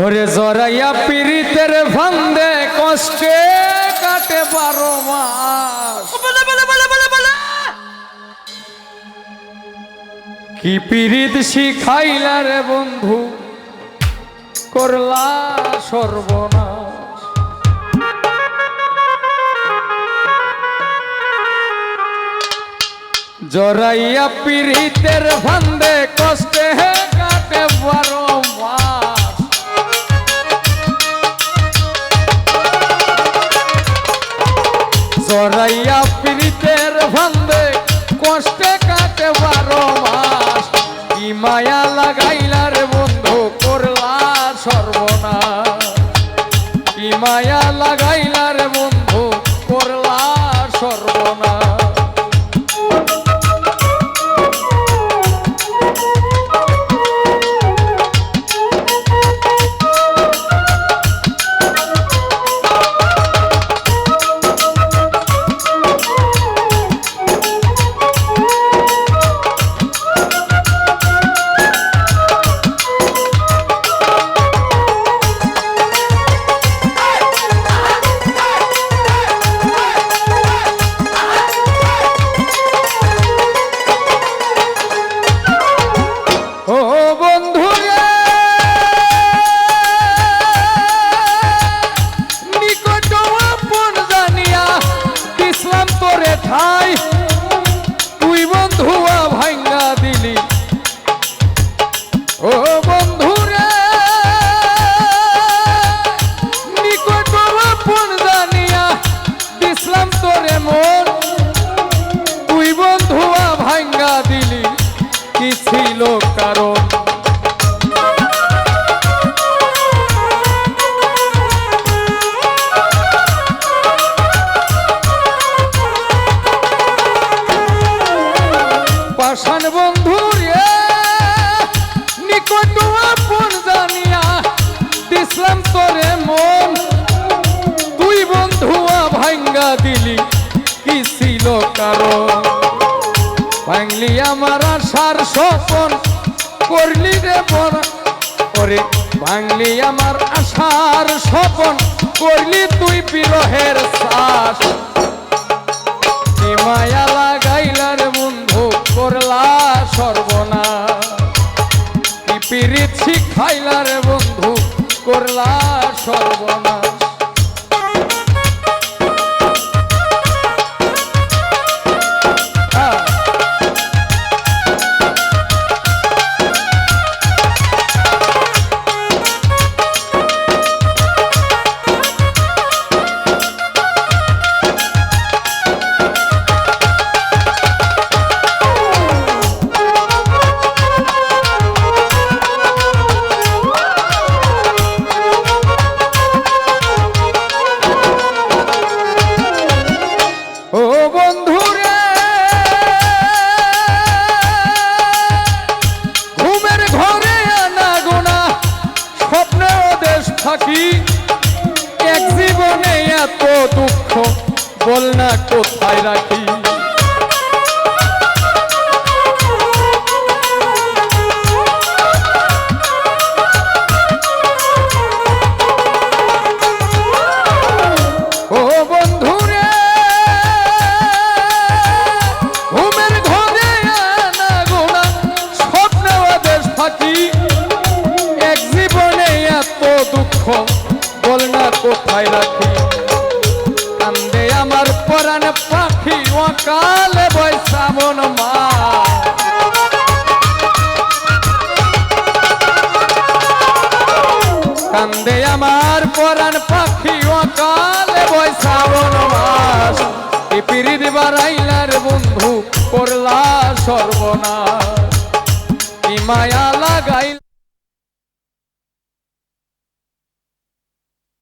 ওরে জরাইয়া পীড়িতের ফান্দে কষ্টে কাটে 12 মাস। কি পীড়িত শিখাইলা রে বন্ধু, করলা সর্বনাশ। জরাইয়া পীড়িতের ফান্দে কষ্টে কাটে 12 মাস। জরাইয়া পীড়িতের ফান্দে কষ্টে কাটে 12 মাস। কি মায়া লাগাইলা রে বন্ধু, করলা সর্বনাশ। কি মায়া লাগাইলা রে বন্ধু, করলা সর্বনাশ। তুই বন্ধুয়া ভাঙ্গা দিলি, ও বন্ধু রে নিকট আপন জানিয়া দিসলাম তোরে মন। তুই বন্ধুয়া ভাঙ্গা দিলি, কি ছিল কারণ? পাষাণ বন্ধু রে নিকট আপন জানিয়া দিসলাম তোরে মন। তুই বন্ধুয়া ভাঙ্গা দিলি, কি ছিল কারণ? ভাঙলি আমার আশার স্বপন, করলি রে বড় ওরে। ভাঙলি আমার আশার স্বপন, করলি তুই বিরহের শ্বাস। কি মায়া লাগাইলা রে বন্ধু, করলা সর্বনাশ। কি পীড়িত শিখাইলা রে বন্ধু, করলা সর্বনাশ। এক জীবনে এত দুঃখ, বল না কোথায় রাখি? ও বন্ধু রে ঘুমের ঘরে না গোনা, স্বপ্নে ওদের থাকি। এক জীবনে এত দুঃখ, বল না কোথায় রাখি? কান্দে আমার পরাণ পাখি, অকালে বৈশাবন মাস। কান্দে আমার পরাণ পাখি, অকালে বৈশাবন মাস। কি পীড়িত বাড়াইলার বন্ধু, করলা সর্বনাশ। কি মায়া